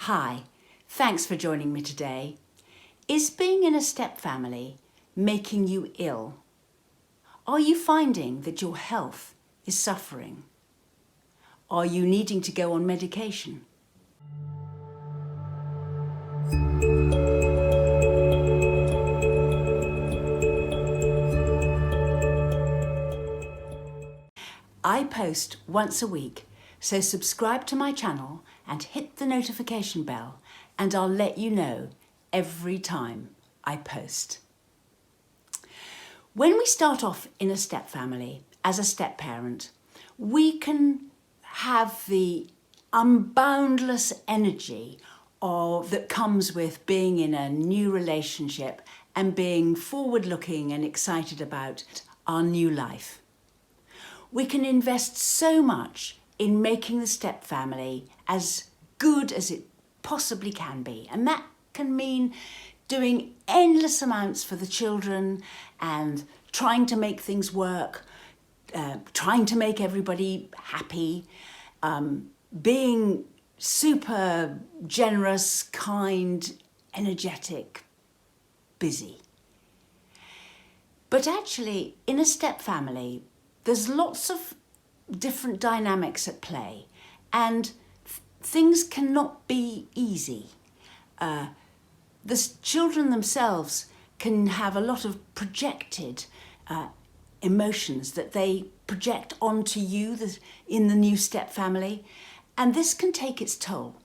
Hi, thanks for joining me today. Is being in a step family making you ill? Are you finding that your health is suffering? Are you needing to go on medication? I post once a week, so subscribe to my channel and hit the notification bell, and I'll let you know every time I post. When we start off in a step family as a step parent, we can have the unboundless energy that comes with being in a new relationship and being forward-looking and excited about our new life. We can invest so much in making the step family as good as it possibly can be, and that can mean doing endless amounts for the children and trying to make things work, trying to make everybody happy, being super generous, kind, energetic, busy. But actually, in a step family, there's lots of different dynamics at play, and things cannot be easy. The children themselves can have a lot of projected emotions that they project onto you in the new step family, and this can take its toll.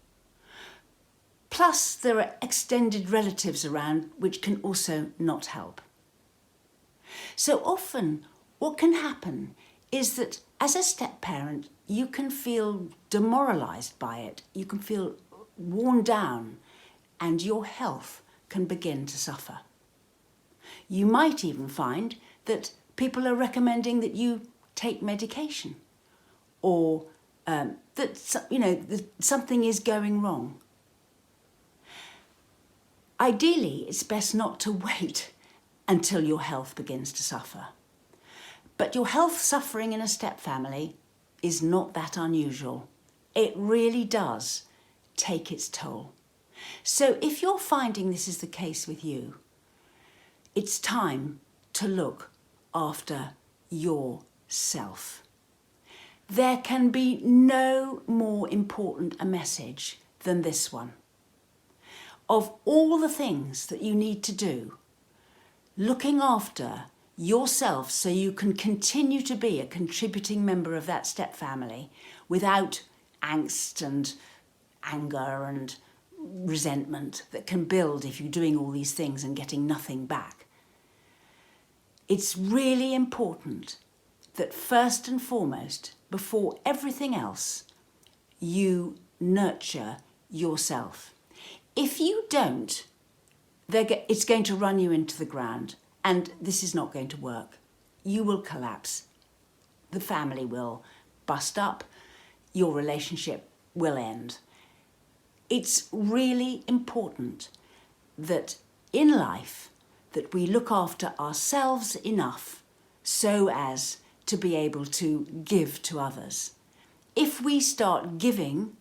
Plus, there are extended relatives around which can also not help. So often, what can happen is that as a step parent, you can feel demoralised by it, you can feel worn down, and your health can begin to suffer. You might even find that people are recommending that you take medication, or that something is going wrong. Ideally, it's best not to wait until your health begins to suffer. But your health suffering in a step family is not that unusual. It really does take its toll. So if you're finding this is the case with you, it's time to look after yourself. There can be no more important a message than this one. Of all the things that you need to do, looking after yourself so you can continue to be a contributing member of that step family without angst and anger and resentment that can build if you're doing all these things and getting nothing back. It's really important that first and foremost, before everything else, you nurture yourself. If you don't, it's going to run you into the ground, and this is not going to work. You will collapse. The family will bust up. Your relationship will end. It's really important that in life that we look after ourselves enough so as to be able to give to others. If we start giving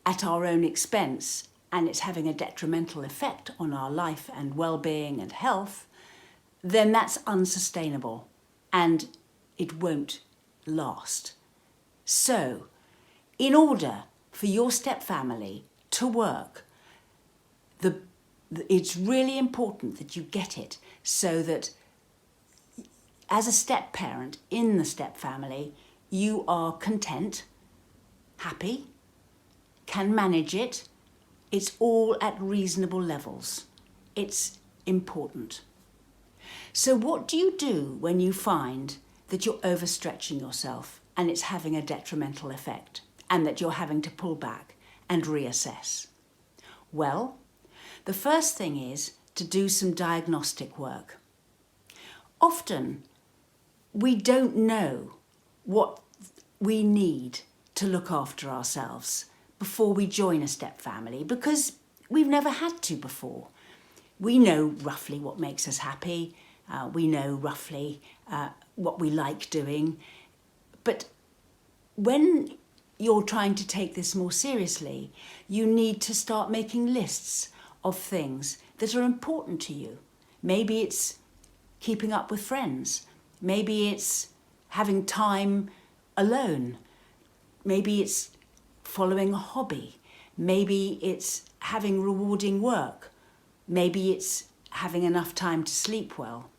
at our own expense and it's having a detrimental effect on our life and well-being and health, then that's unsustainable and it won't last. So, in order for your step family to work, it's really important that you get it so that as a step parent in the step family, you are content, happy, can manage it. It's all at reasonable levels. It's important. So what do you do when you find that you're overstretching yourself and it's having a detrimental effect and that you're having to pull back and reassess? Well, the first thing is to do some diagnostic work. Often, we don't know what we need to look after ourselves before we join a step family because we've never had to before. We know roughly what makes us happy. We know roughly what we like doing. But when you're trying to take this more seriously, you need to start making lists of things that are important to you. Maybe it's keeping up with friends. Maybe it's having time alone. Maybe it's following a hobby. Maybe it's having rewarding work. Maybe it's having enough time to sleep well.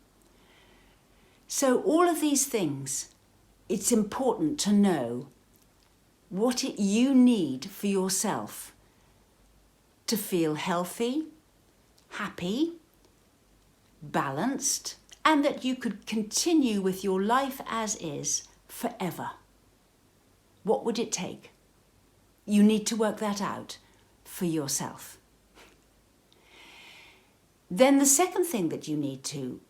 So all of these things, it's important to know what you need for yourself to feel healthy, happy, balanced, and that you could continue with your life as is forever. What would it take? You need to work that out for yourself. Then the second thing that you need to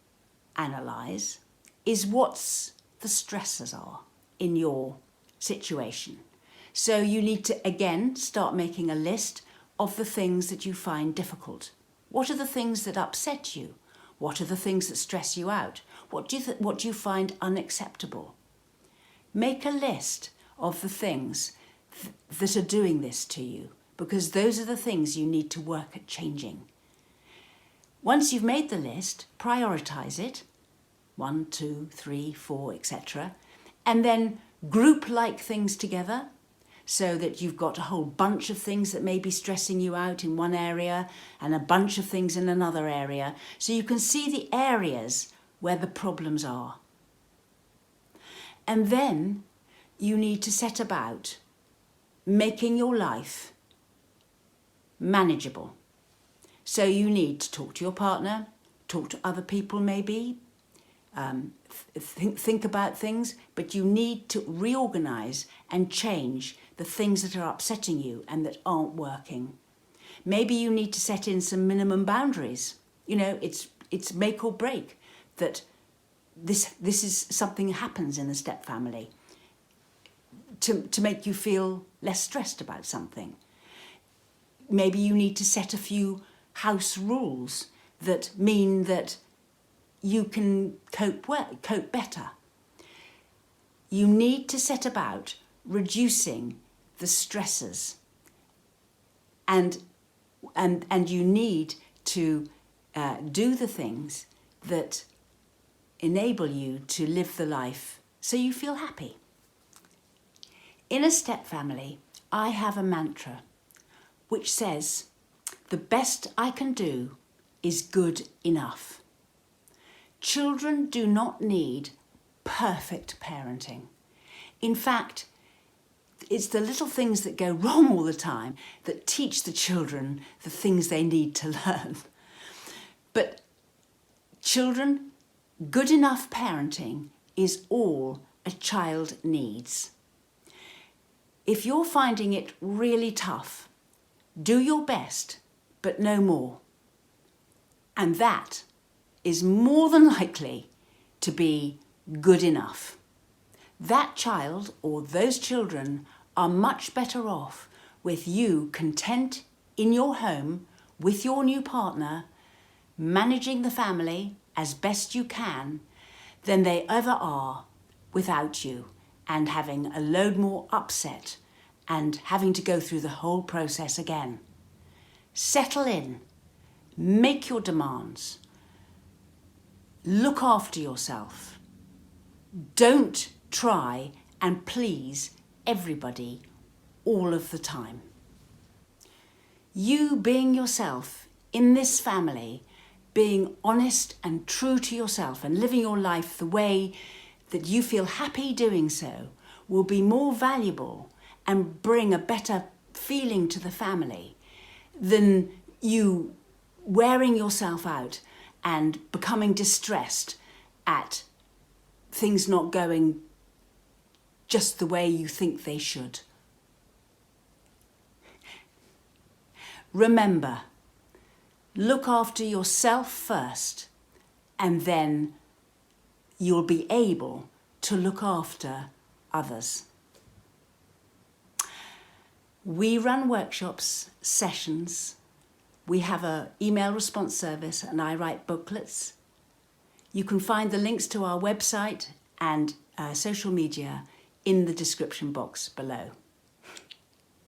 analyse is what the stresses are in your situation. So you need to, again, start making a list of the things that you find difficult. What are the things that upset you? What are the things that stress you out? What do you find unacceptable? Make a list of the things that are doing this to you, because those are the things you need to work at changing. Once you've made the list, prioritise it, 1, 2, 3, 4, etc. And then group like things together so that you've got a whole bunch of things that may be stressing you out in one area and a bunch of things in another area, so you can see the areas where the problems are. And then you need to set about making your life manageable. So you need to talk to your partner, talk to other people maybe, think about things, but you need to reorganise and change the things that are upsetting you and that aren't working. Maybe you need to set in some minimum boundaries. You know, it's make or break that this is something that happens in the step family to make you feel less stressed about something. Maybe you need to set a few house rules that mean that you can cope better. You need to set about reducing the stresses, and you need to do the things that enable you to live the life so you feel happy. In a step family, I have a mantra which says, "The best I can do is good enough." Children do not need perfect parenting. In fact, it's the little things that go wrong all the time that teach the children the things they need to learn. But children, good enough parenting is all a child needs. If you're finding it really tough, do your best, but no more. And that is more than likely to be good enough. That child or those children are much better off with you content in your home with your new partner, managing the family as best you can, than they ever are without you and having a load more upset and having to go through the whole process again. Settle in, make your demands, look after yourself. Don't try and please everybody all of the time. You being yourself in this family, being honest and true to yourself and living your life the way that you feel happy doing so, will be more valuable and bring a better feeling to the family than you wearing yourself out and becoming distressed at things not going just the way you think they should. Remember, look after yourself first, and then you'll be able to look after others. We run workshops, sessions. We have an email response service, and I write booklets. You can find the links to our website and social media in the description box below.